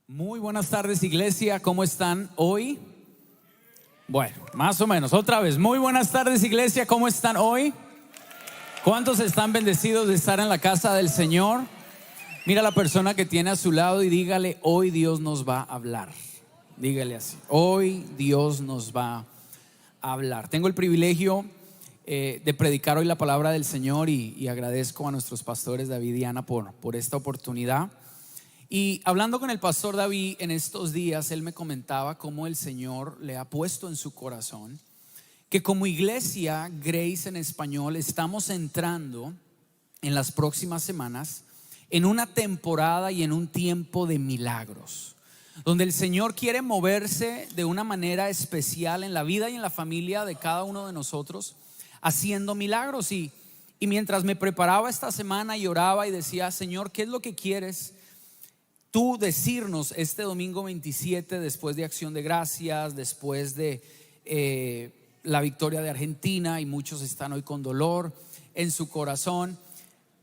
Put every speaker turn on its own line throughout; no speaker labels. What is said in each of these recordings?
Muy buenas tardes, iglesia, ¿cómo están hoy? Bueno, más o menos, otra vez. Muy buenas tardes, iglesia, ¿cómo están hoy? ¿Cuántos están bendecidos de estar en la casa del Señor? Mira a la persona que tiene a su lado y dígale: hoy Dios nos va a hablar. Dígale así: hoy Dios nos va a hablar. Tengo el privilegio de predicar hoy la palabra del Señor y agradezco a nuestros pastores David y Ana por esta oportunidad. Y hablando con el pastor David en estos días, él me comentaba cómo el Señor le ha puesto en su corazón que como iglesia Grace en español estamos entrando en las próximas semanas en una temporada y en un tiempo de milagros, donde el Señor quiere moverse de una manera especial en la vida y en la familia de cada uno de nosotros, haciendo milagros. Y mientras me preparaba esta semana y oraba y decía: Señor, ¿qué es lo que quieres tú decirnos este domingo 27, después de Acción de Gracias, después de la victoria de Argentina, y muchos están hoy con dolor en su corazón?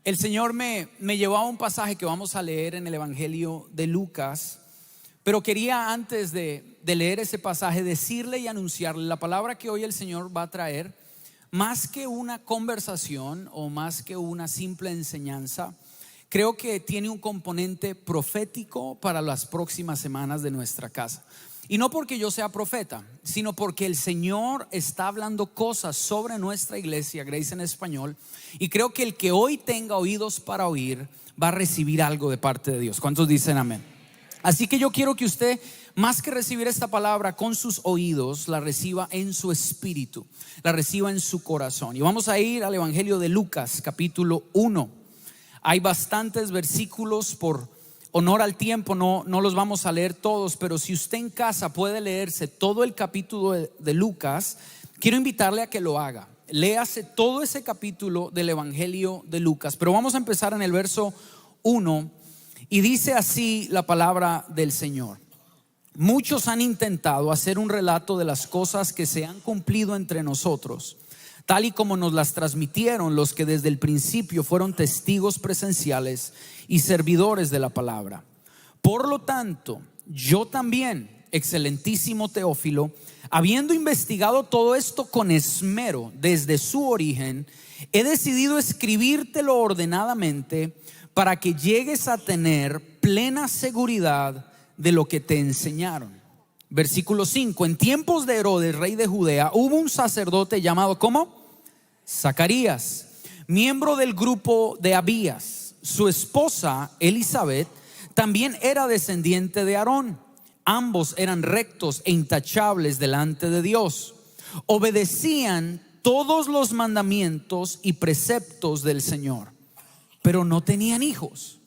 El Señor me llevó a un pasaje que vamos a leer en el Evangelio de Lucas, pero quería antes de leer ese pasaje decirle y anunciarle la palabra que hoy el Señor va a traer. Más que una conversación o más que una simple enseñanza, creo que tiene un componente profético para las próximas semanas de nuestra casa. Y no porque yo sea profeta, sino porque el Señor está hablando cosas sobre nuestra iglesia, Grace en español, y creo que el que hoy tenga oídos para oír va a recibir algo de parte de Dios. ¿Cuántos dicen amén? Así que yo quiero que usted, más que recibir esta palabra con sus oídos, la reciba en su espíritu, la reciba en su corazón. Y vamos a ir al Evangelio de Lucas, capítulo 1. Hay bastantes versículos, por honor al tiempo no los vamos a leer todos, pero si usted en casa puede leerse todo el capítulo de Lucas, quiero invitarle a que lo haga. Léase todo ese capítulo del Evangelio de Lucas, pero vamos a empezar en el verso 1 y dice así la palabra del Señor: muchos han intentado hacer un relato de las cosas que se han cumplido entre nosotros, tal y como nos las transmitieron los que desde el principio fueron testigos presenciales y servidores de la palabra. Por lo tanto, yo también, excelentísimo Teófilo, habiendo investigado todo esto con esmero desde su origen, he decidido escribírtelo ordenadamente para que llegues a tener plena seguridad de lo que te enseñaron. Versículo 5: en tiempos de Herodes, rey de Judea, hubo un sacerdote llamado ¿cómo? Zacarías, miembro del grupo de Abías. Su esposa Elisabet también era descendiente de Aarón. Ambos eran rectos e intachables delante de Dios. Obedecían todos los mandamientos y preceptos del Señor, pero no tenían hijos,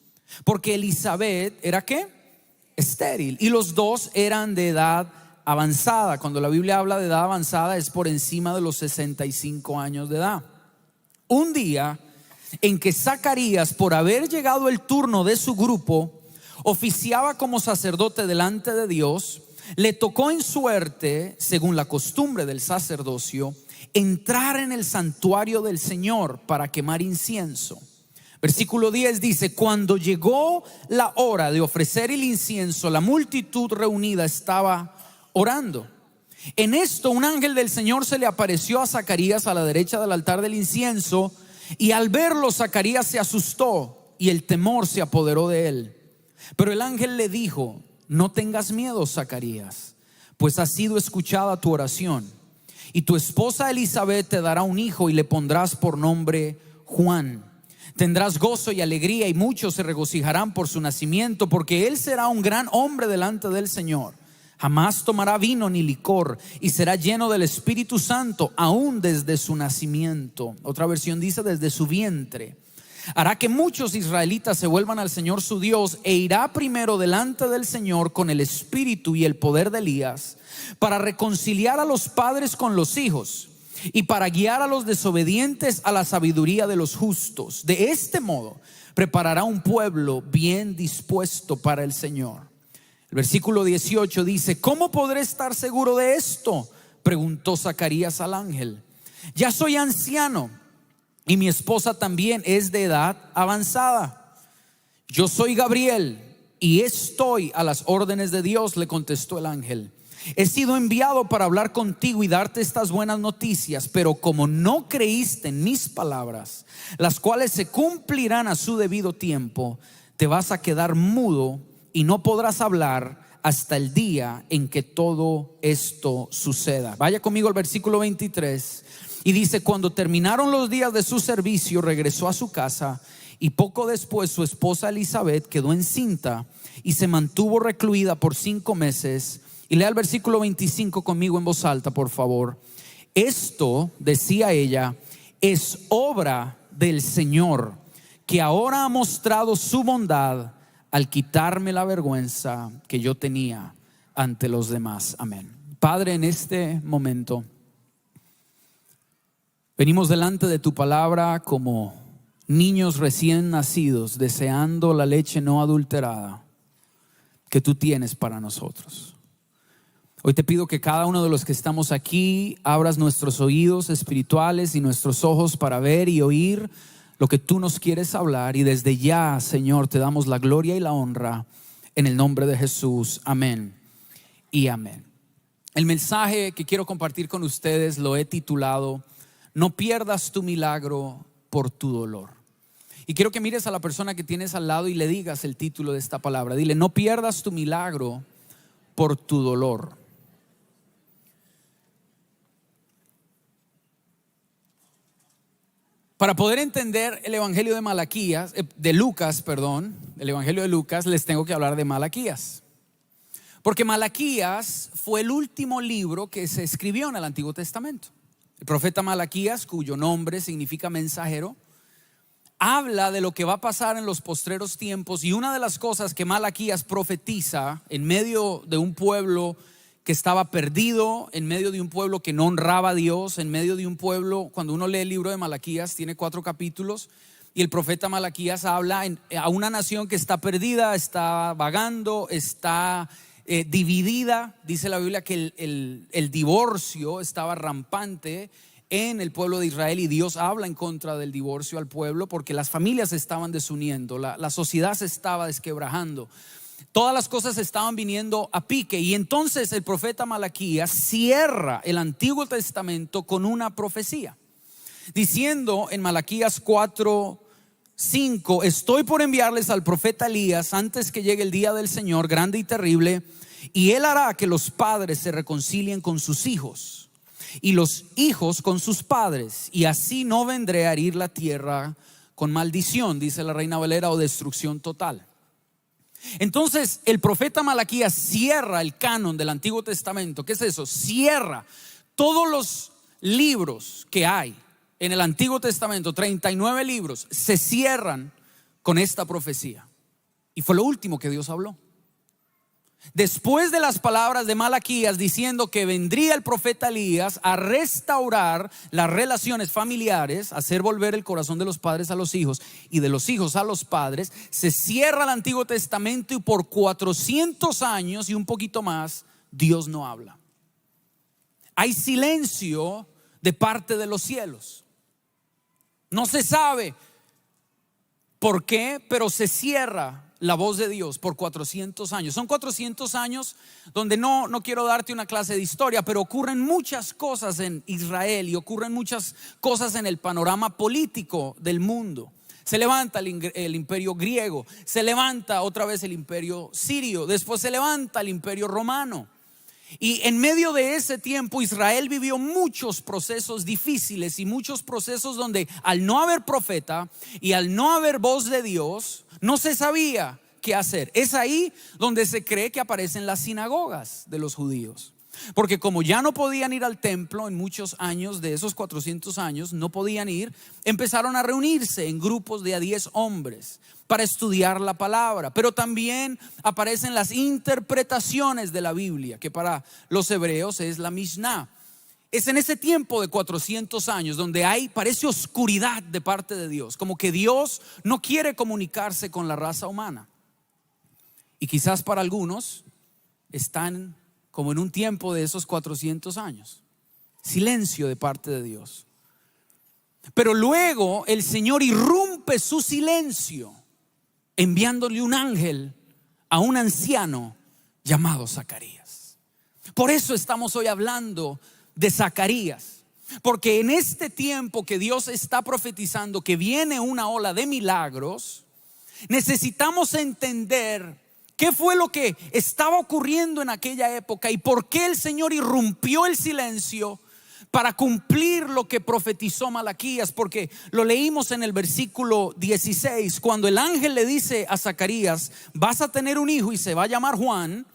porque Elisabet era ¿qué? Estéril, y los dos eran de edad avanzada. Cuando la Biblia habla de edad avanzada es por encima de los 65 años de edad. Un día en que Zacarías, por haber llegado el turno de su grupo, oficiaba como sacerdote delante de Dios, le tocó en suerte, según la costumbre del sacerdocio, entrar en el santuario del Señor para quemar incienso. Versículo 10 dice: cuando llegó la hora de ofrecer el incienso, la multitud reunida estaba orando. En esto un ángel del Señor se le apareció a Zacarías a la derecha del altar del incienso, y al verlo Zacarías se asustó y el temor se apoderó de él. Pero el ángel le dijo: no tengas miedo, Zacarías, pues ha sido escuchada tu oración, y tu esposa Elisabet te dará un hijo y le pondrás por nombre Juan. Tendrás gozo y alegría, y muchos se regocijarán por su nacimiento, porque él será un gran hombre delante del Señor. Jamás tomará vino ni licor, y será lleno del Espíritu Santo aún desde su nacimiento. Otra versión dice desde su vientre. Hará que muchos israelitas se vuelvan al Señor su Dios, e irá primero delante del Señor con el espíritu y el poder de Elías, para reconciliar a los padres con los hijos y para guiar a los desobedientes a la sabiduría de los justos. De este modo preparará un pueblo bien dispuesto para el Señor. El versículo 18 dice: ¿cómo podré estar seguro de esto?, preguntó Zacarías al ángel. Ya soy anciano y mi esposa también es de edad avanzada. Yo soy Gabriel, Y estoy a las órdenes de Dios, le contestó el ángel. He sido enviado para hablar contigo y darte estas buenas noticias, pero como no creíste en mis palabras, las cuales se cumplirán a su debido tiempo, te vas a quedar mudo y no podrás hablar hasta el día en que todo esto suceda. Vaya conmigo al versículo 23 y dice: cuando terminaron los días de su servicio, regresó a su casa, y poco después su esposa Elizabeth quedó encinta y se mantuvo recluida por 5 meses. Y lea el versículo 25 conmigo en voz alta, por favor. Esto, decía ella, es obra del Señor, que ahora ha mostrado su bondad al quitarme la vergüenza que yo tenía ante los demás. Amén. Padre, en este momento venimos delante de tu palabra como niños recién nacidos, deseando la leche no adulterada que tú tienes para nosotros. Hoy te pido que cada uno de los que estamos aquí abras nuestros oídos espirituales y nuestros ojos para ver y oír lo que tú nos quieres hablar. Y desde ya, Señor, te damos la gloria y la honra en el nombre de Jesús. Amén y amén. El mensaje que quiero compartir con ustedes lo he titulado: no pierdas tu milagro por tu dolor. Y quiero que mires a la persona que tienes al lado y le digas el título de esta palabra. Dile: no pierdas tu milagro por tu dolor. Para poder entender el evangelio de Malaquías, el evangelio de Lucas, les tengo que hablar de Malaquías. Porque Malaquías fue el último libro que se escribió en el Antiguo Testamento. El profeta Malaquías, cuyo nombre significa mensajero, habla de lo que va a pasar en los postreros tiempos. Y una de las cosas que Malaquías profetiza en medio de un pueblo que estaba perdido, en medio de un pueblo que no honraba a Dios, en medio de un pueblo, cuando uno lee el libro de Malaquías, tiene 4 capítulos, y el profeta Malaquías habla a una nación que está perdida, está vagando, está dividida. Dice la Biblia que el divorcio estaba rampante en el pueblo de Israel, y Dios habla en contra del divorcio al pueblo porque las familias se estaban desuniendo, la sociedad se estaba desquebrajando. Todas las cosas estaban viniendo a pique. Y entonces el profeta Malaquías cierra el Antiguo Testamento con una profecía, diciendo en Malaquías 4:5: estoy por enviarles al profeta Elías antes que llegue el día del Señor grande y terrible, y él hará que los padres se reconcilien con sus hijos y los hijos con sus padres, y así no vendré a herir la tierra con maldición, dice la Reina Valera, o destrucción total. Entonces el profeta Malaquías cierra el canon del Antiguo Testamento. ¿Qué es eso? Cierra todos los libros que hay en el Antiguo Testamento, 39 libros, se cierran con esta profecía. Y fue lo último que Dios habló. Después de las palabras de Malaquías diciendo que vendría el profeta Elías a restaurar las relaciones familiares, a hacer volver el corazón de los padres a los hijos y de los hijos a los padres, se cierra el Antiguo Testamento, y por 400 años y un poquito más Dios no habla. Hay silencio de parte de los cielos. No se sabe por qué, pero se cierra la voz de Dios por 400 años. Son 400 años donde no quiero darte una clase de historia, pero ocurren muchas cosas en Israel y ocurren muchas cosas en el panorama político del mundo. Se levanta el imperio griego, se levanta otra vez el imperio sirio, después se levanta el imperio romano. Y en medio de ese tiempo Israel vivió muchos procesos difíciles y muchos procesos donde, al no haber profeta y al no haber voz de Dios, no se sabía qué hacer. Es ahí donde se cree que aparecen las sinagogas de los judíos. Porque como ya no podían ir al templo en muchos años, de esos 400 años no podían ir, empezaron a reunirse en grupos de a 10 hombres para estudiar la palabra. Pero también aparecen las interpretaciones de la Biblia, que para los hebreos es la Mishnah. Es en ese tiempo de 400 años donde parece oscuridad de parte de Dios, como que Dios no quiere comunicarse con la raza humana. Y quizás para algunos están como en un tiempo de esos 400 años, silencio de parte de Dios. Pero luego el Señor irrumpe su silencio enviándole un ángel a un anciano llamado Zacarías. Por eso estamos hoy hablando de Zacarías, porque en este tiempo que Dios está profetizando que viene una ola de milagros, necesitamos entender qué fue lo que estaba ocurriendo en aquella época y por qué el Señor irrumpió el silencio para cumplir lo que profetizó Malaquías. Porque lo leímos en el versículo 16, cuando el ángel le dice a Zacarías: vas a tener un hijo y se va a llamar Juan.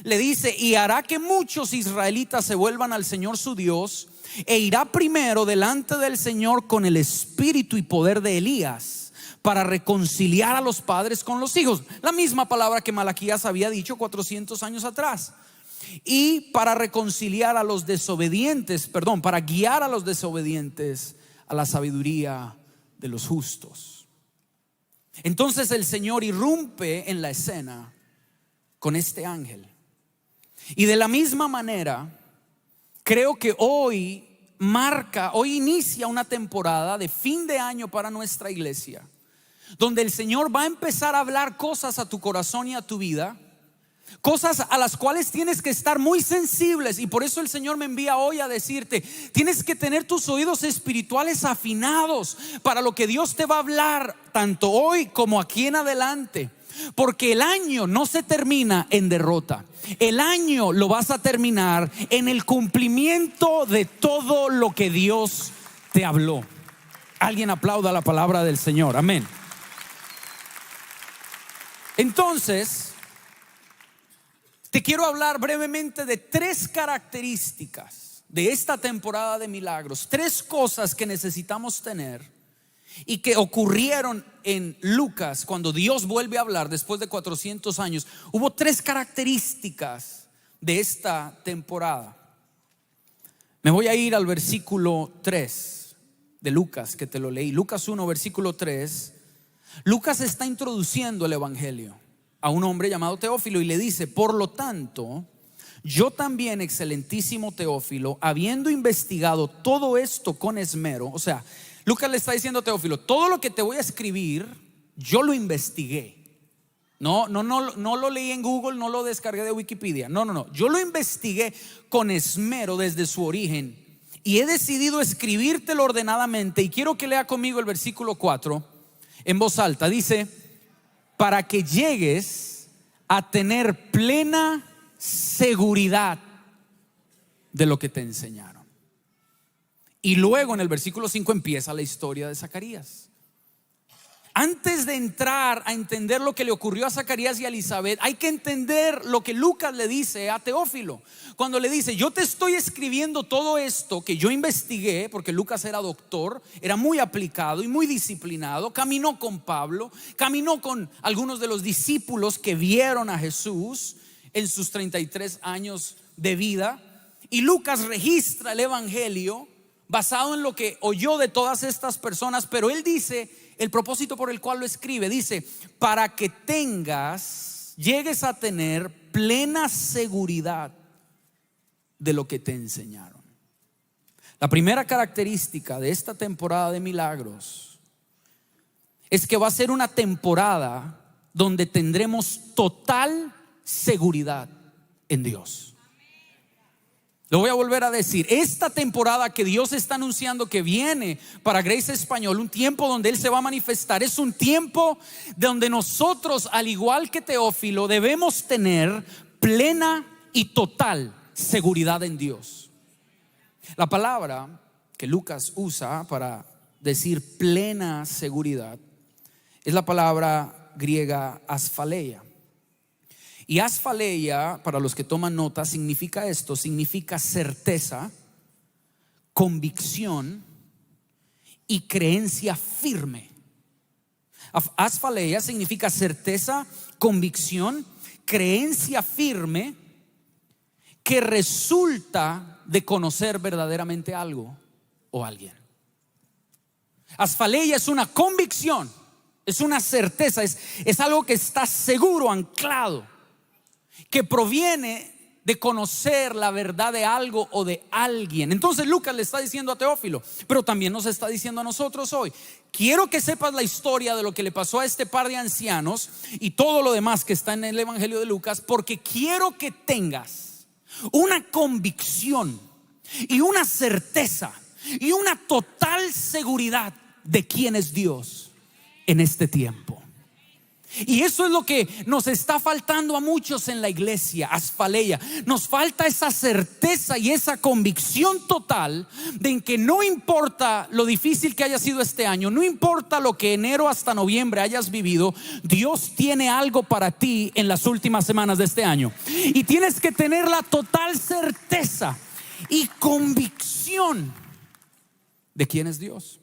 Le dice: y hará que muchos israelitas se vuelvan al Señor su Dios, e irá primero delante del Señor con el espíritu y poder de Elías, para reconciliar a los padres con los hijos. La misma palabra que Malaquías había dicho 400 años atrás. Y para reconciliar a los desobedientes, para guiar a los desobedientes a la sabiduría de los justos. Entonces el Señor irrumpe en la escena con este ángel. Y de la misma manera, creo que hoy inicia una temporada de fin de año para nuestra iglesia, donde el Señor va a empezar a hablar cosas a tu corazón y a tu vida, cosas a las cuales tienes que estar muy sensibles. Y por eso el Señor me envía hoy a decirte: tienes que tener tus oídos espirituales afinados para lo que Dios te va a hablar, tanto hoy como aquí en adelante. Porque el año no se termina en derrota. El año lo vas a terminar en el cumplimiento de todo lo que Dios te habló. Alguien aplauda la palabra del Señor, amén. Entonces, te quiero hablar brevemente de 3 características de esta temporada de milagros. 3 cosas que necesitamos tener y que ocurrieron en Lucas cuando Dios vuelve a hablar después de 400 años. Hubo 3 características de esta temporada. Me voy a ir al versículo 3 de Lucas, que te lo leí. Lucas 1, versículo 3. Lucas está introduciendo el evangelio a un hombre llamado Teófilo y le dice: por lo tanto, yo también, excelentísimo Teófilo, habiendo investigado todo esto con esmero. O sea, Lucas le está diciendo a Teófilo: todo lo que te voy a escribir, yo lo investigué. No lo leí en Google, no lo descargué de Wikipedia. No. Yo lo investigué con esmero desde su origen y he decidido escribírtelo ordenadamente. Y quiero que lea conmigo el versículo 4 en voz alta. Dice: para que llegues a tener plena seguridad de lo que te enseñaron. Y luego en el versículo 5 empieza la historia de Zacarías. Antes de entrar a entender lo que le ocurrió a Zacarías y a Elizabeth, hay que entender lo que Lucas le dice a Teófilo. Cuando le dice: yo te estoy escribiendo todo esto que yo investigué, porque Lucas era doctor, era muy aplicado y muy disciplinado. Caminó con Pablo, caminó con algunos de los discípulos que vieron a Jesús en sus 33 años de vida. Y Lucas registra el evangelio basado en lo que oyó de todas estas personas. Pero él dice el propósito por el cual lo escribe. Dice: para que llegues a tener plena seguridad de lo que te enseñaron. La primera característica de esta temporada de milagros es que va a ser una temporada donde tendremos total seguridad en Dios. Lo voy a volver a decir: esta temporada que Dios está anunciando que viene para Grace Español, un tiempo donde Él se va a manifestar, es un tiempo donde nosotros, al igual que Teófilo, debemos tener plena y total seguridad en Dios. La palabra que Lucas usa para decir plena seguridad es la palabra griega asphaleia. Y asphaleia, para los que toman nota, significa esto: significa certeza, convicción y creencia firme. Asphaleia significa certeza, convicción, creencia firme que resulta de conocer verdaderamente algo o alguien. Asphaleia es una convicción, es una certeza, es algo que está seguro, anclado, que proviene de conocer la verdad de algo o de alguien. Entonces Lucas le está diciendo a Teófilo, pero también nos está diciendo a nosotros hoy: quiero que sepas la historia de lo que le pasó a este par de ancianos y todo lo demás que está en el Evangelio de Lucas, porque quiero que tengas una convicción y una certeza y una total seguridad de quién es Dios en este tiempo. Y eso es lo que nos está faltando a muchos en la iglesia, Asfaleia. Nos falta esa certeza y esa convicción total de que no importa lo difícil que haya sido este año, no importa lo que enero hasta noviembre hayas vivido, Dios tiene algo para ti en las últimas semanas de este año. Y tienes que tener la total certeza y convicción de quién es Dios.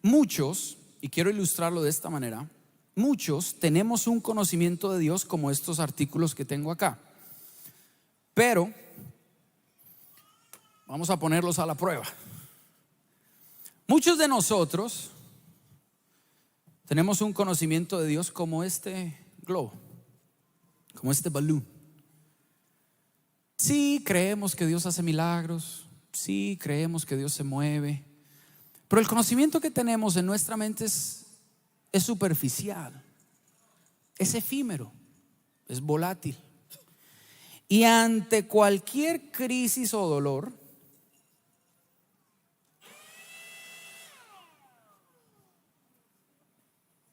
Muchos, y quiero ilustrarlo de esta manera, muchos tenemos un conocimiento de Dios como estos artículos que tengo acá, pero vamos a ponerlos a la prueba. Muchos de nosotros tenemos un conocimiento de Dios como este globo, como este balón. Sí, creemos que Dios hace milagros, sí, creemos que Dios se mueve, pero el conocimiento que tenemos en nuestra mente es superficial, es efímero, es volátil. Y ante cualquier crisis o dolor,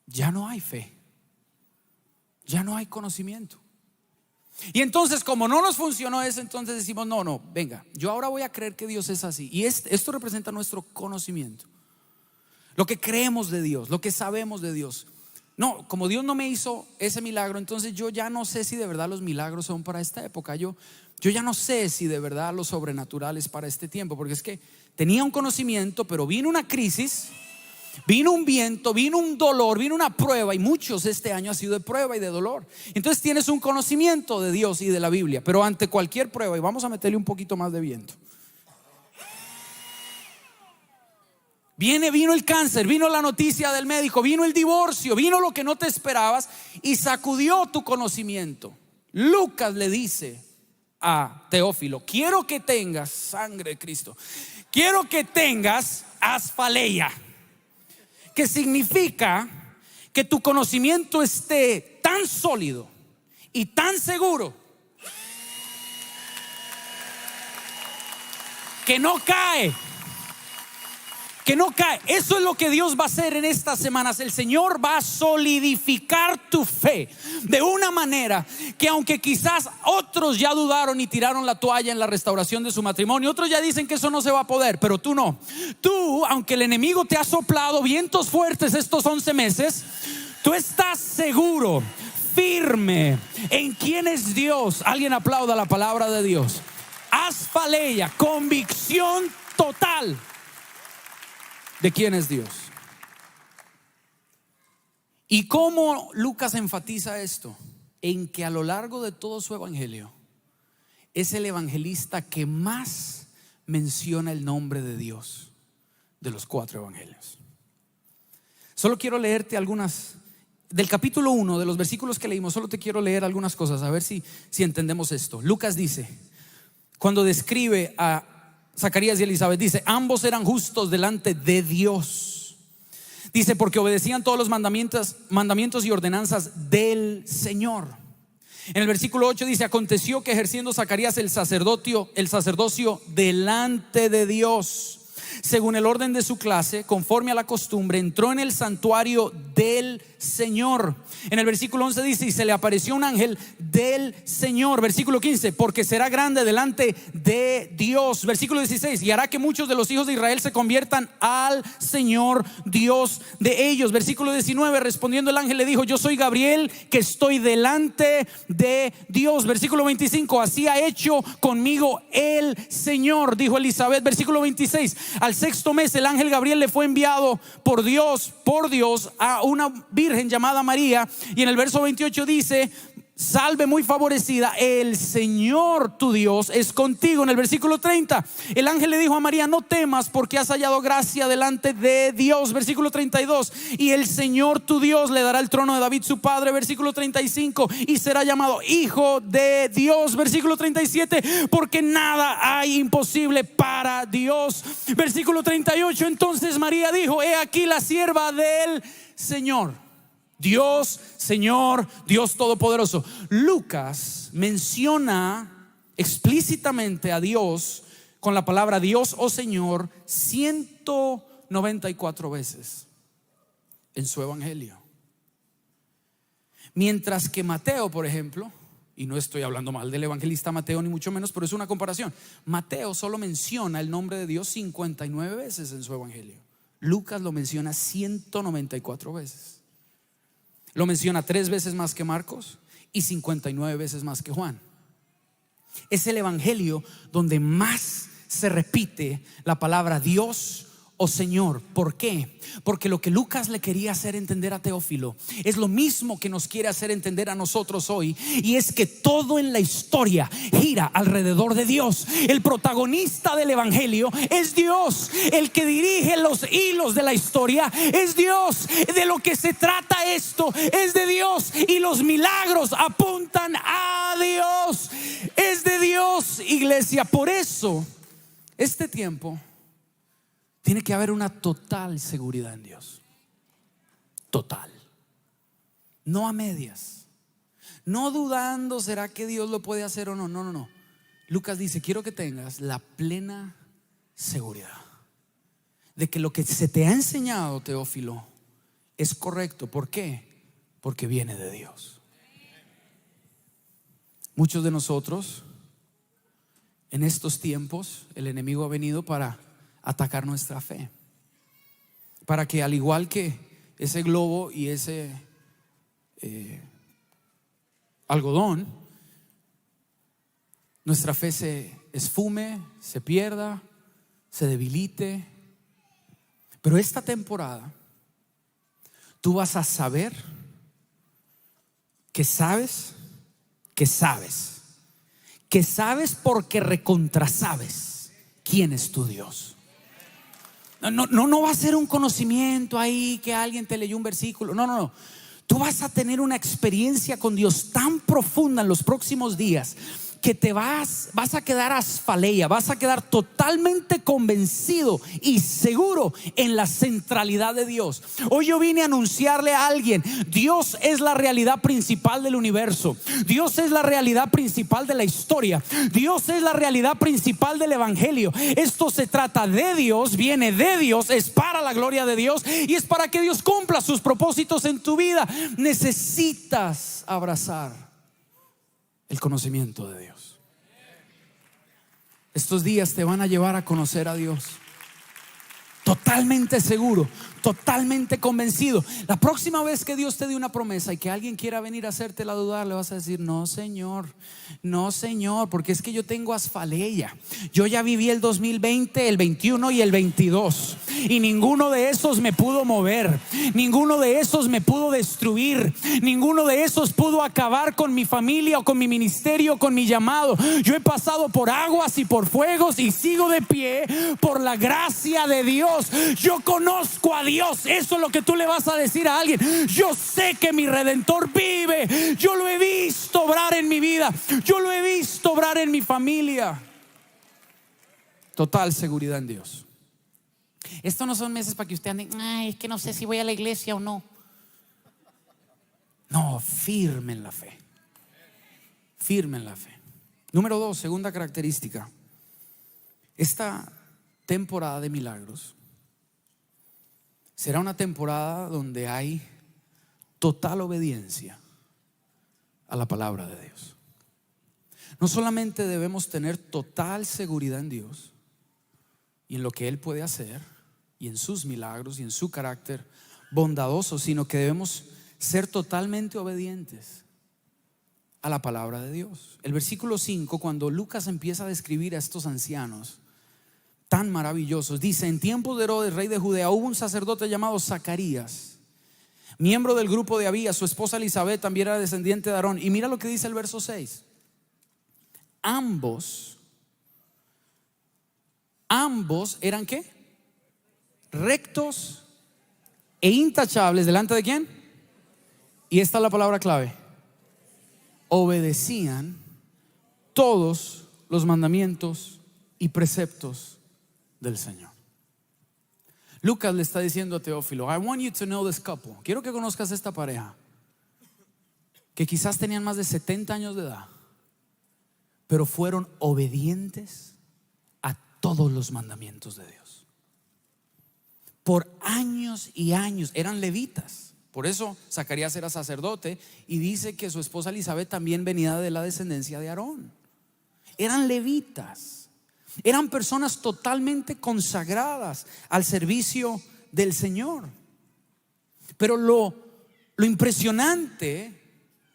ya no hay fe, ya no hay conocimiento. Y entonces, como no nos funcionó eso, entonces decimos: no, venga, yo ahora voy a creer que Dios es así. Y esto representa nuestro conocimiento, lo que creemos de Dios, lo que sabemos de Dios. No, como Dios no me hizo ese milagro, entonces yo ya no sé si de verdad los milagros son para esta época. Yo ya no sé si de verdad lo sobrenatural es para este tiempo, porque es que tenía un conocimiento, pero vino una crisis, vino un viento, vino un dolor, vino una prueba, y muchos este año ha sido de prueba y de dolor. Entonces tienes un conocimiento de Dios y de la Biblia, pero ante cualquier prueba, y vamos a meterle un poquito más de viento, vino el cáncer, vino la noticia del médico, vino el divorcio, vino lo que no te esperabas y sacudió tu conocimiento. Lucas le dice a Teófilo: quiero que tengas, sangre de Cristo, quiero que tengas Asfaleia, que significa que tu conocimiento esté tan sólido y tan seguro que no cae. Eso es lo que Dios va a hacer en estas semanas. El Señor va a solidificar tu fe de una manera que, aunque quizás otros ya dudaron y tiraron la toalla en la restauración de su matrimonio, otros ya dicen que eso no se va a poder, pero tú no. Tú, aunque el enemigo te ha soplado vientos fuertes estos 11 meses, tú estás seguro, firme en quién es Dios. Alguien aplauda la palabra de Dios. Asfaleia, convicción total de quién es Dios. ¿Y cómo Lucas enfatiza esto? En que a lo largo de todo su evangelio es el evangelista que más menciona el nombre de Dios de los 4 evangelios. Solo quiero leerte algunas del capítulo 1, de los versículos que leímos. Solo te quiero leer algunas cosas, a ver si entendemos esto. Lucas dice, cuando describe a Zacarías y Elizabeth, dice: ambos eran justos delante de Dios. Dice: porque obedecían todos los mandamientos y ordenanzas del Señor. En el versículo 8 dice: aconteció que ejerciendo Zacarías el sacerdocio delante de Dios, según el orden de su clase, conforme a la costumbre, entró en el santuario del Señor. En el versículo 11 dice: y se le apareció un ángel del Señor. Versículo 15: porque será grande delante de Dios. Versículo 16: y hará que muchos de los hijos de Israel se conviertan al Señor Dios de ellos. Versículo 19: respondiendo el ángel le dijo: yo soy Gabriel, que estoy delante de Dios. Versículo 25: así ha hecho conmigo el Señor, dijo Elizabeth. Versículo 26: al 6º mes el ángel Gabriel le fue enviado por Dios a una virgen llamada María. Y en el verso 28 dice: salve muy favorecida, el Señor tu Dios es contigo. En el versículo 30, el ángel le dijo a María: no temas, porque has hallado gracia delante de Dios. Versículo 32, y el Señor tu Dios le dará el trono de David su padre. Versículo 35, y será llamado Hijo de Dios. Versículo 37, porque nada hay imposible para Dios. Versículo 38, entonces María dijo: he aquí la sierva del Señor. Dios, Señor, Dios Todopoderoso. Lucas menciona explícitamente a Dios con la palabra Dios o Señor 194 veces en su evangelio. Mientras que Mateo, por ejemplo, y no estoy hablando mal del evangelista Mateo ni mucho menos, pero es una comparación. Mateo solo menciona el nombre de Dios 59 veces en su evangelio. Lucas lo menciona 194 veces. Lo menciona 3 veces más que Marcos y 59 veces más que Juan. Es el evangelio donde más se repite la palabra Dios o Señor. ¿Por qué? Porque lo que Lucas le quería hacer entender a Teófilo es lo mismo que nos quiere hacer entender a nosotros hoy, y es que todo en la historia gira alrededor de Dios. El protagonista del evangelio es Dios. El que dirige los hilos de la historia es Dios. De lo que se trata esto es de Dios, y los milagros apuntan a Dios. Es de Dios, iglesia. Por eso este tiempo tiene que haber una total seguridad en Dios. Total. No a medias. No dudando, ¿será que Dios lo puede hacer o no? No, no, no. Lucas dice: quiero que tengas la plena seguridad de que lo que se te ha enseñado, Teófilo, es correcto. ¿Por qué? Porque viene de Dios. Muchos de nosotros en estos tiempos, el enemigo ha venido para atacar nuestra fe, para que, al igual que ese globo y ese algodón, nuestra fe se esfume, se pierda, se debilite. Pero esta temporada tú vas a saber que sabes porque recontrasabes quién es tu Dios. No va a ser un conocimiento ahí que alguien te leyó un versículo. No. Tú vas a tener una experiencia con Dios tan profunda en los próximos días que te vas a quedar asfaleia, vas a quedar totalmente convencido y seguro en la centralidad de Dios. Hoy yo vine a anunciarle a alguien: Dios es la realidad principal del universo. Dios es la realidad principal de la historia. Dios es la realidad principal del evangelio. Esto se trata de Dios, viene de Dios, es para la gloria de Dios y es para que Dios cumpla sus propósitos en tu vida. Necesitas abrazar el conocimiento de Dios. Estos días te van a llevar a conocer a Dios totalmente seguro, totalmente convencido. La próxima vez que Dios te dé una promesa y que alguien quiera venir a hacértela dudar, le vas a decir: no señor, porque es que yo tengo asfaleia. Yo ya viví el 2020, el 21 y el 22, y ninguno de esos me pudo mover, ninguno de esos me pudo destruir, ninguno de esos pudo acabar con mi familia o con mi ministerio, con mi llamado. Yo he pasado por aguas y por fuegos y sigo de pie por la gracia de Dios. Yo conozco a Dios. Eso es lo que tú le vas a decir a alguien: yo sé que mi Redentor vive. Yo lo he visto obrar en mi vida, yo lo he visto obrar en mi familia. Total seguridad en Dios. Esto no son meses para que usted ande: ay, es que no sé si voy a la iglesia o no. No, firme en la fe. Firme en la fe. Número 2, segunda característica. Esta temporada de milagros será una temporada donde hay total obediencia a la palabra de Dios. No solamente debemos tener total seguridad en Dios y en lo que Él puede hacer y en sus milagros y en su carácter bondadoso, sino que debemos ser totalmente obedientes a la palabra de Dios. El versículo 5, cuando Lucas empieza a describir a estos ancianos tan maravillosos, dice: en tiempos de Herodes, rey de Judea, hubo un sacerdote llamado Zacarías, miembro del grupo de Abías. Su esposa Elizabeth también era descendiente de Aarón. Y mira lo que dice el verso 6. Ambos eran ¿qué? Rectos e intachables. ¿Delante de quién? Y esta es la palabra clave. Obedecían todos los mandamientos y preceptos del Señor. Lucas le está diciendo a Teófilo: I want you to know this couple. Quiero que conozcas esta pareja que quizás tenían más de 70 años de edad, pero fueron obedientes a todos los mandamientos de Dios. Por años y años eran levitas. Por eso Zacarías era sacerdote, y dice que su esposa Elizabeth también venía de la descendencia de Aarón. Eran levitas. Eran personas totalmente consagradas al servicio del Señor. Pero lo impresionante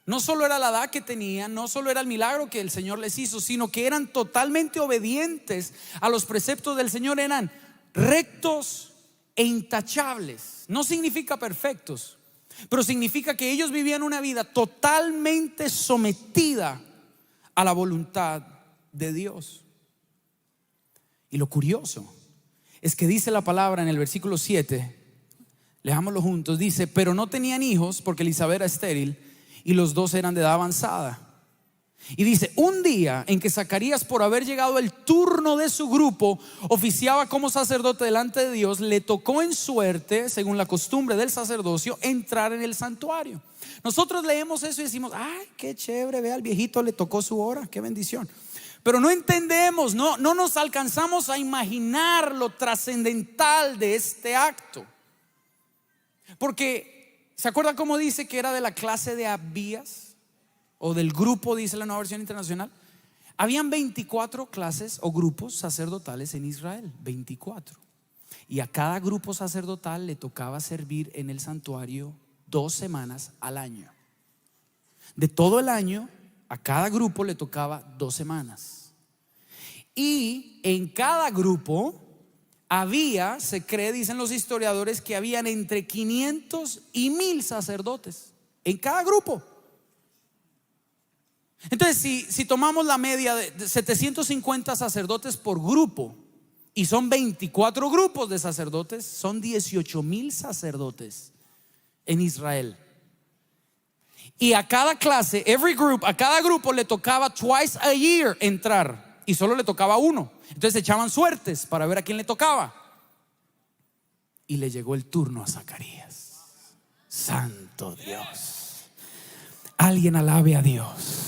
no solo era la edad que tenían, no solo era el milagro que el Señor les hizo, sino que eran totalmente obedientes a los preceptos del Señor. Eran rectos e intachables. No significa perfectos, pero significa que ellos vivían una vida totalmente sometida a la voluntad de Dios. Y lo curioso es que dice la palabra en el versículo 7, leámoslo juntos, dice: pero no tenían hijos porque Elizabeth era estéril y los dos eran de edad avanzada. Y dice: un día en que Zacarías, por haber llegado el turno de su grupo, oficiaba como sacerdote delante de Dios, le tocó en suerte, según la costumbre del sacerdocio, entrar en el santuario. Nosotros leemos eso y decimos: ay, qué chévere, vea, al viejito le tocó su hora, qué bendición. Pero no entendemos, no nos alcanzamos a imaginar lo trascendental de este acto. Porque, ¿se acuerda cómo dice que era de la clase de Abías? O del grupo, dice la Nueva Versión Internacional. Habían 24 clases o grupos sacerdotales en Israel, 24. Y a cada grupo sacerdotal le tocaba servir en el santuario 2 semanas al año. De todo el año, a cada grupo le tocaba 2 semanas. Y en cada grupo había, se cree, dicen los historiadores, que habían entre 500 y 1000 sacerdotes en cada grupo. Entonces, si tomamos la media de 750 sacerdotes por grupo, y son 24 grupos de sacerdotes, son 18,000 sacerdotes en Israel. Y a cada clase, a cada grupo le tocaba twice a year entrar, y solo le tocaba uno. Entonces echaban suertes para ver a quién le tocaba. Y le llegó el turno a Zacarías. Santo Dios. Alguien alabe a Dios.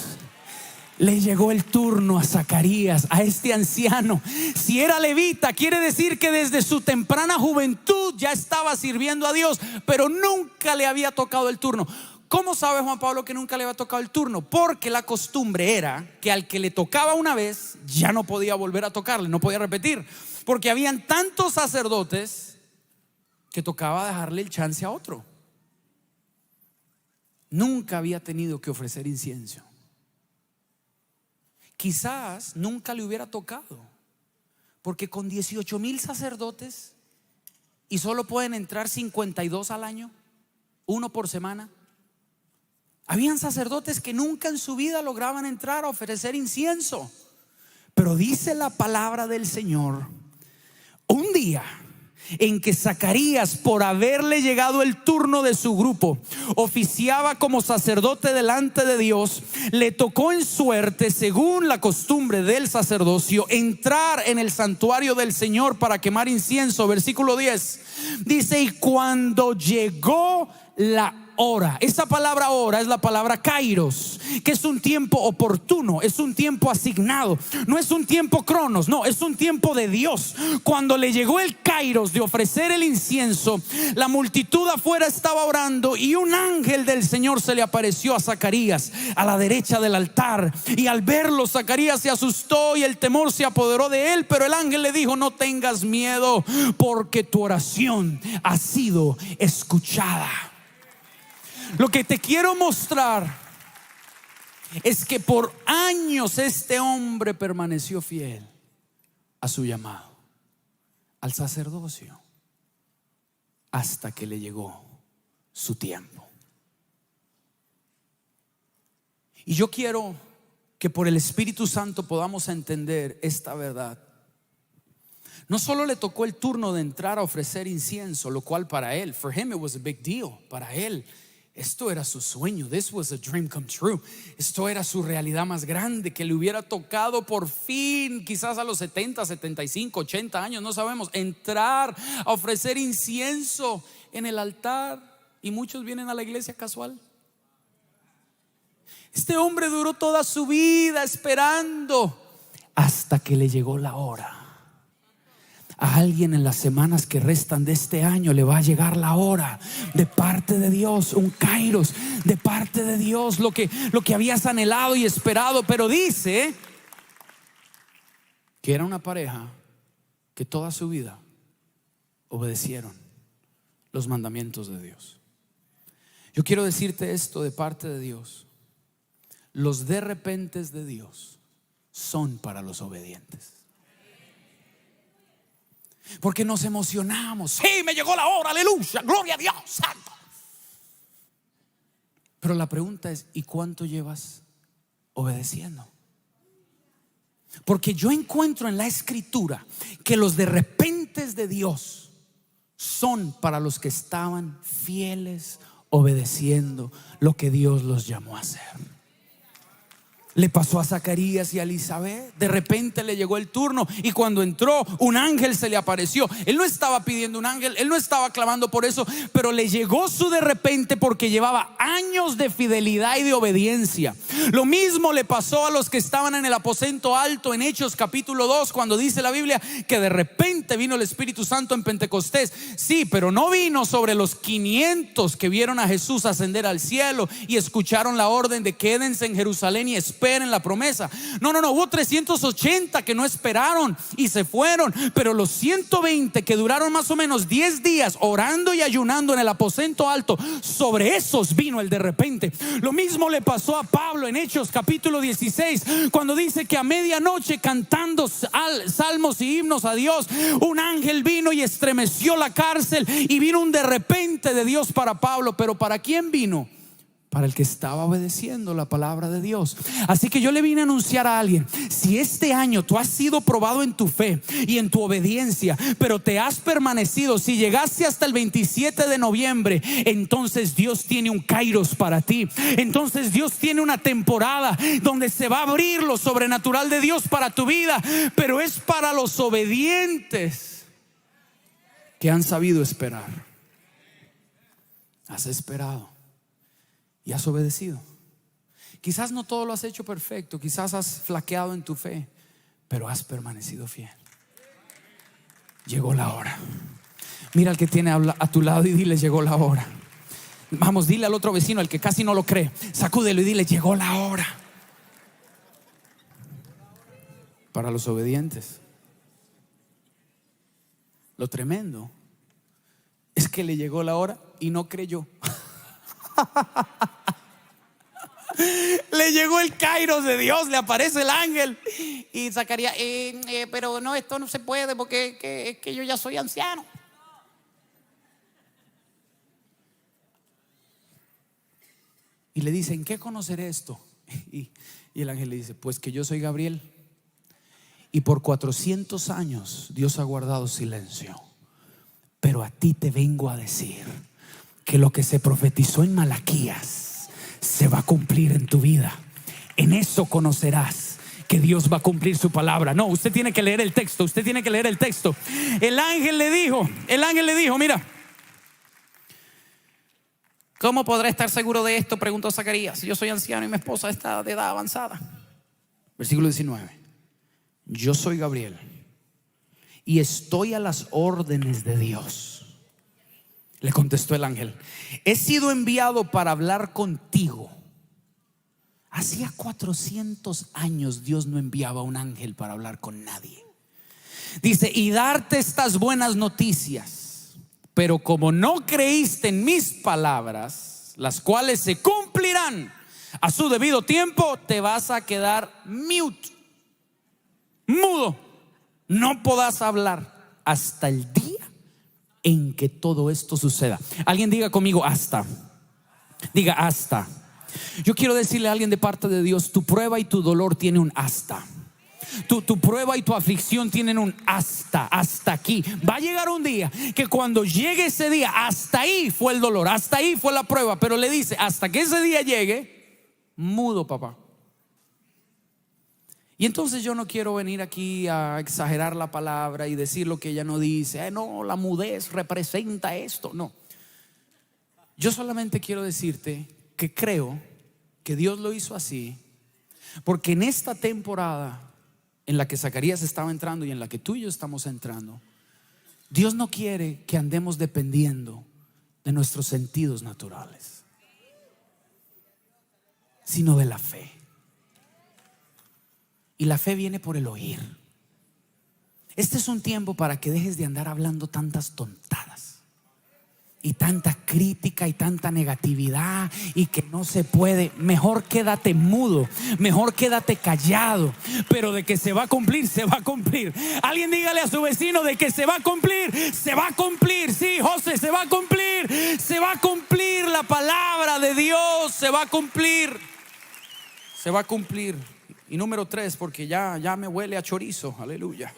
Le llegó el turno a Zacarías, a este anciano. Si era levita, quiere decir que desde su temprana juventud ya estaba sirviendo a Dios, pero nunca le había tocado el turno. ¿Cómo sabe Juan Pablo que nunca le había tocado el turno? Porque la costumbre era que al que le tocaba una vez ya no podía volver a tocarle, no podía repetir, porque habían tantos sacerdotes que tocaba dejarle el chance a otro. Nunca había tenido que ofrecer incienso. Quizás nunca le hubiera tocado, porque con 18,000 sacerdotes y solo pueden entrar 52 al año, uno por semana. Habían sacerdotes que nunca en su vida lograban entrar a ofrecer incienso. Pero dice la palabra del Señor, un día en que Zacarías, por haberle llegado el turno de su grupo, oficiaba como sacerdote delante de Dios, le tocó en suerte, según la costumbre del sacerdocio, entrar en el santuario del Señor para quemar incienso. Versículo 10 dice: y cuando llegó la hora, esa palabra hora es la palabra kairos, que es un tiempo oportuno, es un tiempo asignado, no es un tiempo cronos, no, es un tiempo de Dios. Cuando le llegó el kairos de ofrecer el incienso, la multitud afuera estaba orando, y un ángel del Señor se le apareció a Zacarías a la derecha del altar, y al verlo Zacarías se asustó y el temor se apoderó de él. Pero el ángel le dijo: no tengas miedo, porque tu oración ha sido escuchada. Lo que te quiero mostrar es que por años este hombre permaneció fiel a su llamado, al sacerdocio, hasta que le llegó su tiempo. Y yo quiero que por el Espíritu Santo podamos entender esta verdad. No solo le tocó el turno de entrar a ofrecer incienso, lo cual para él, for him it was a big deal. Para él esto era su sueño. This was a dream come true. Esto era su realidad más grande, que le hubiera tocado por fin, quizás a los 70, 75, 80 años, no sabemos, entrar a ofrecer incienso en el altar. Y muchos vienen a la iglesia casual. Este hombre duró toda su vida esperando hasta que le llegó la hora. A alguien en las semanas que restan de este año le va a llegar la hora de parte de Dios, un kairos de parte de Dios, lo que habías anhelado y esperado. Pero dice que era una pareja que toda su vida obedecieron los mandamientos de Dios. Yo quiero decirte esto de parte de Dios: los de repentes de Dios son para los obedientes. Porque nos emocionamos. Sí, me llegó la hora, aleluya, gloria a Dios, santo. Pero la pregunta es: ¿y cuánto llevas obedeciendo? Porque yo encuentro en la Escritura que los de repentes de Dios son para los que estaban fieles, obedeciendo lo que Dios los llamó a hacer. Le pasó a Zacarías y a Elizabeth. De repente le llegó el turno, y cuando entró, un ángel se le apareció. Él no estaba pidiendo un ángel, él no estaba clamando por eso, pero le llegó su de repente porque llevaba años de fidelidad y de obediencia. Lo mismo le pasó a los que estaban en el aposento alto en Hechos capítulo 2, cuando dice la Biblia que de repente vino el Espíritu Santo en Pentecostés. Sí, pero no vino sobre los 500 que vieron a Jesús ascender al cielo y escucharon la orden de quédense en Jerusalén y esperen la promesa. No, hubo 380 que no esperaron y se fueron, pero los 120 que duraron más o menos 10 días orando y ayunando en el aposento alto, sobre esos vino el de repente. Lo mismo le pasó a Pablo en Hechos capítulo 16, cuando dice que a medianoche, cantando salmos y himnos a Dios, un ángel vino y estremeció la cárcel, y vino un de repente de Dios para Pablo. Pero ¿para quién vino? Para el que estaba obedeciendo la palabra de Dios. Así que yo le vine a anunciar a alguien: si este año tú has sido probado en tu fe y en tu obediencia, pero te has permanecido, si llegaste hasta el 27 de noviembre, entonces Dios tiene un kairos para ti. Entonces Dios tiene una temporada donde se va a abrir lo sobrenatural de Dios para tu vida, pero es para los obedientes que han sabido esperar. Has esperado y has obedecido. Quizás no todo lo has hecho perfecto, quizás has flaqueado en tu fe, pero has permanecido fiel. Llegó la hora. Mira al que tiene a tu lado y dile: llegó la hora. Vamos, dile al otro vecino, al que casi no lo cree, sacúdelo y dile: llegó la hora. Para los obedientes. Lo tremendo es que le llegó la hora y no creyó. Le llegó el kairos de Dios, le aparece el ángel y Zacarías: pero no, esto no se puede porque es que yo ya soy anciano. Y le dice: ¿en qué conoceré esto? Y el ángel le dice: pues que yo soy Gabriel, y por 400 años Dios ha guardado silencio, pero a ti te vengo a decir que lo que se profetizó en Malaquías se va a cumplir en tu vida. En eso conocerás que Dios va a cumplir su palabra. No, usted tiene que leer el texto. Usted tiene que leer el texto. El ángel le dijo: mira, ¿cómo podrá estar seguro de esto?, preguntó Zacarías. Yo soy anciano y mi esposa está de edad avanzada. Versículo 19: yo soy Gabriel y estoy a las órdenes de Dios. Le contestó el ángel: he sido enviado para hablar contigo. Hacía 400 años Dios no enviaba un ángel para hablar con nadie. Dice: y darte estas buenas noticias. Pero como no creíste en mis palabras, las cuales se cumplirán a su debido tiempo, te vas a quedar mudo. No podrás hablar hasta el día en que todo esto suceda. Alguien diga conmigo hasta. Diga hasta. Yo quiero decirle a alguien de parte de Dios: tu prueba y tu dolor tiene un hasta. Tu prueba y tu aflicción tienen un hasta aquí. Va a llegar un día que cuando llegue ese día, hasta ahí fue el dolor, hasta ahí fue la prueba, pero le dice: hasta que ese día llegue, mudo, papá. Y entonces yo no quiero venir aquí a exagerar la palabra y decir lo que ella no dice. No, la mudez representa esto. No. Yo solamente quiero decirte que creo que Dios lo hizo así, porque en esta temporada en la que Zacarías estaba entrando y en la que tú y yo estamos entrando, Dios no quiere que andemos dependiendo de nuestros sentidos naturales, sino de la fe. Y la fe viene por el oír. Este es un tiempo para que dejes de andar hablando tantas tontadas y tanta crítica y tanta negatividad y que no se puede. Mejor quédate mudo, mejor quédate callado, pero de que se va a cumplir, se va a cumplir. Alguien dígale a su vecino: de que se va a cumplir, se va a cumplir. Sí, José, se va a cumplir, se va a cumplir. La palabra de Dios se va a cumplir, se va a cumplir. Y número 3, porque ya me huele a chorizo. Aleluya.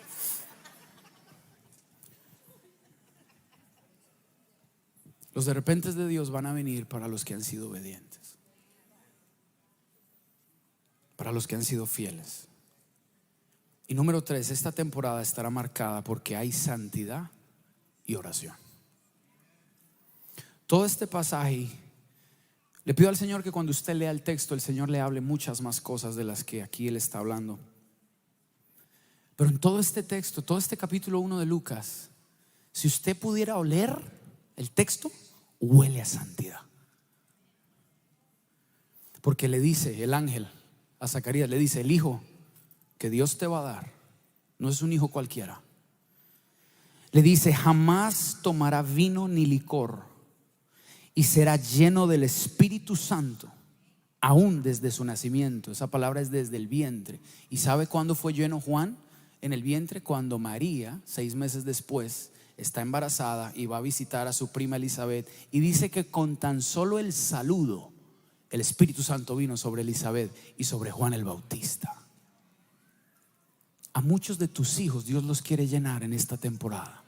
Los de repente de Dios van a venir para los que han sido obedientes, para los que han sido fieles. Y número 3, esta temporada estará marcada porque hay santidad y oración. Todo este pasaje, le pido al Señor que cuando usted lea el texto, el Señor le hable muchas más cosas de las que aquí Él está hablando. Pero en todo este texto, todo este capítulo 1 de Lucas, si usted pudiera oler el texto, huele a santidad. Porque le dice el ángel a Zacarías, le dice: el hijo que Dios te va a dar no es un hijo cualquiera. Le dice: jamás tomará vino ni licor y será lleno del Espíritu Santo aún desde su nacimiento. Esa palabra es desde el vientre. ¿Y sabe cuándo fue lleno Juan en el vientre? Cuando María, 6 meses después, está embarazada y va a visitar a su prima Elizabeth, y dice que con tan solo el saludo el Espíritu Santo vino sobre Elizabeth y sobre Juan el Bautista. A muchos de tus hijos Dios los quiere llenar en esta temporada.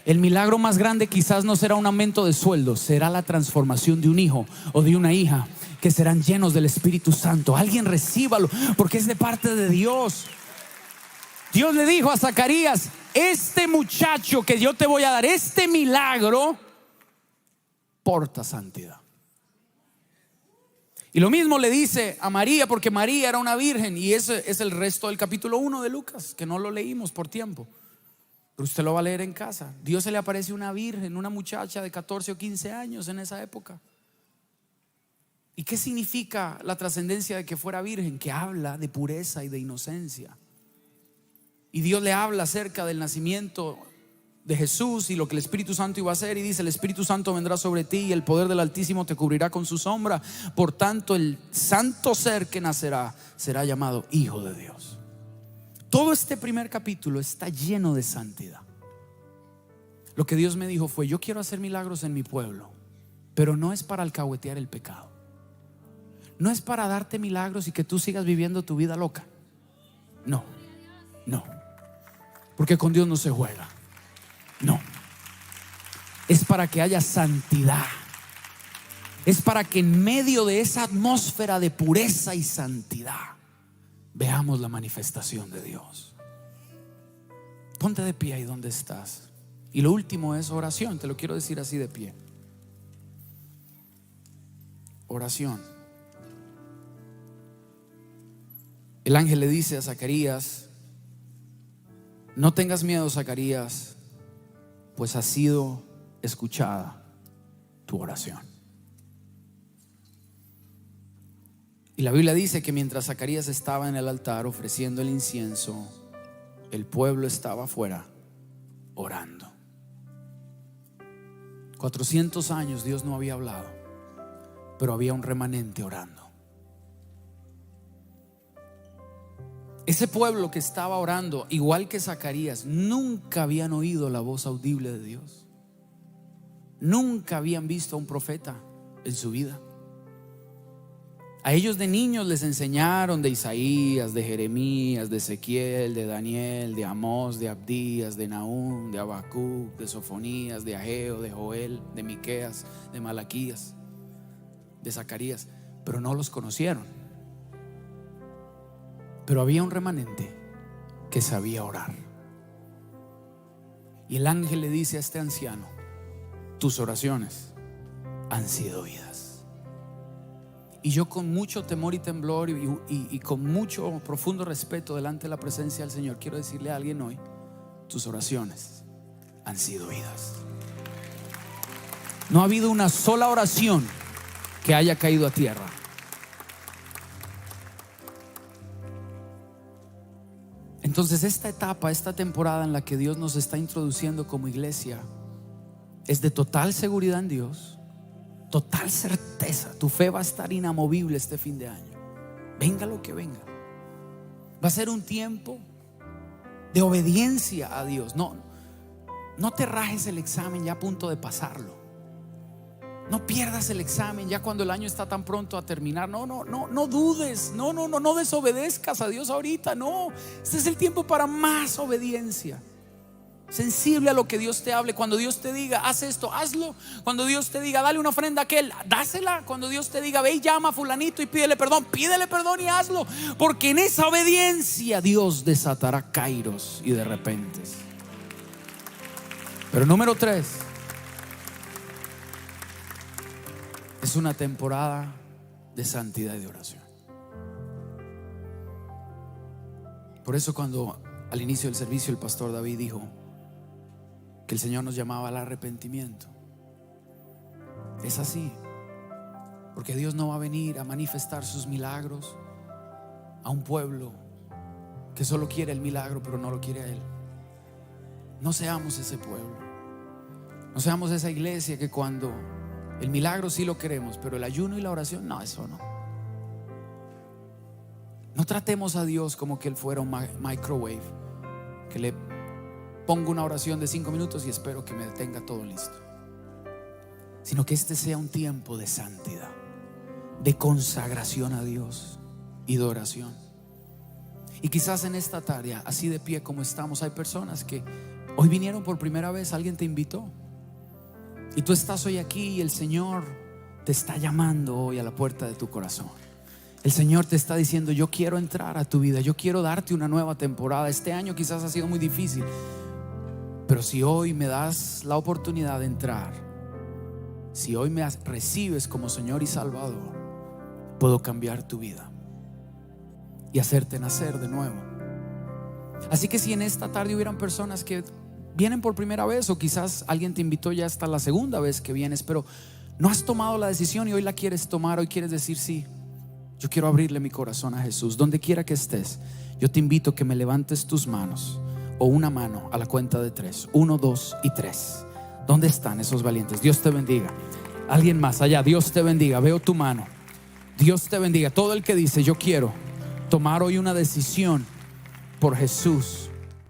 El milagro más grande quizás no será un aumento de sueldo, será la transformación de un hijo o de una hija que serán llenos del Espíritu Santo. Alguien recíbalo, porque es de parte de Dios. Dios le dijo a Zacarías: este muchacho que yo te voy a dar, este milagro, porta santidad. Y lo mismo le dice a María, porque María era una virgen. Y ese es el resto del capítulo 1 de Lucas, que no lo leímos por tiempo, pero usted lo va a leer en casa. Dios se le aparece una virgen, una muchacha de 14 o 15 años en esa época. ¿Y qué significa la trascendencia de que fuera virgen? Que habla de pureza y de inocencia. Y Dios le habla acerca del nacimiento de Jesús y lo que el Espíritu Santo iba a hacer. Y dice: el Espíritu Santo vendrá sobre ti y el poder del Altísimo te cubrirá con su sombra. Por tanto, el santo ser que nacerá será llamado Hijo de Dios. Todo este primer capítulo está lleno de santidad. Lo que Dios me dijo fue: yo quiero hacer milagros en mi pueblo, pero no es para alcahuetear el pecado. No es para darte milagros y que tú sigas viviendo tu vida loca. No. Porque con Dios no se juega. No. Es para que haya santidad. Es para que en medio de esa atmósfera de pureza y santidad veamos la manifestación de Dios. Ponte de pie ahí donde estás. Y lo último es oración. Te lo quiero decir así de pie. Oración. El ángel le dice a Zacarías: no tengas miedo, Zacarías, pues ha sido escuchada tu oración. Y la Biblia dice que mientras Zacarías estaba en el altar ofreciendo el incienso, el pueblo estaba afuera orando. 400 años Dios no había hablado, pero había un remanente orando. Ese pueblo que estaba orando, igual que Zacarías, nunca habían oído la voz audible de Dios. nunca habían visto a un profeta en su vida. A ellos de niños les enseñaron de Isaías, de Jeremías, de Ezequiel, de Daniel, de Amós, de Abdías, de Nahum, de Habacuc, de Sofonías, de Ageo, de Joel, de Miqueas, de Malaquías, de Zacarías, pero no los conocieron. Pero había un remanente que sabía orar. Y el ángel le dice a este anciano: tus oraciones han sido oídas. Y yo, con mucho temor y temblor y con mucho profundo respeto delante de la presencia del Señor, quiero decirle a alguien hoy: tus oraciones han sido oídas. No ha habido una sola oración que haya caído a tierra. Entonces, esta etapa, esta temporada en la que Dios nos está introduciendo como iglesia, es de total seguridad en Dios, total certeza. Tu fe va a estar inamovible este fin de año, venga lo que venga. Va a ser un tiempo de obediencia a Dios. No te rajes el examen ya a punto de pasarlo. No pierdas el examen ya cuando el año está tan pronto a terminar. No dudes. No desobedezcas a Dios ahorita. No, este es el tiempo para más obediencia. Sensible a lo que Dios te hable. Cuando Dios te diga haz esto, hazlo. Cuando Dios te diga dale una ofrenda a aquel, dásela. Cuando Dios te diga ve y llama a fulanito y pídele perdón y hazlo. Porque en esa obediencia Dios desatará kairos y de repentes. Pero número 3, es una temporada de santidad y de oración. Por eso, cuando al inicio del servicio el pastor David dijo que el Señor nos llamaba al arrepentimiento, es así. Porque Dios no va a venir a manifestar sus milagros a un pueblo que solo quiere el milagro pero no lo quiere a Él. No seamos ese pueblo. No seamos esa iglesia que cuando el milagro sí lo queremos, pero el ayuno y la oración no, eso no. No tratemos a Dios como que Él fuera un microwave, que le pongo una oración de 5 minutos y espero que me tenga todo listo. Sino que este sea un tiempo de santidad, de consagración a Dios y de oración. Y quizás en esta tarea, así de pie como estamos, hay personas que hoy vinieron por primera vez. Alguien te invitó y tú estás hoy aquí y el Señor te está llamando hoy a la puerta de tu corazón. El Señor te está diciendo: yo quiero entrar a tu vida, yo quiero darte una nueva temporada. Este año quizás ha sido muy difícil, pero si hoy me das la oportunidad de entrar, si hoy me recibes como Señor y Salvador, puedo cambiar tu vida y hacerte nacer de nuevo. Así que si en esta tarde hubieran personas que vienen por primera vez, o quizás alguien te invitó ya hasta la segunda vez que vienes, pero no has tomado la decisión y hoy la quieres tomar, hoy quieres decir: sí, yo quiero abrirle mi corazón a Jesús. Donde quiera que estés, yo te invito a que me levantes tus manos, o una mano a la cuenta de 3. 1, 2 y 3. ¿Dónde están esos valientes? Dios te bendiga. Alguien más allá, Dios te bendiga. Veo tu mano. Dios te bendiga. Todo el que dice: yo quiero tomar hoy una decisión por Jesús,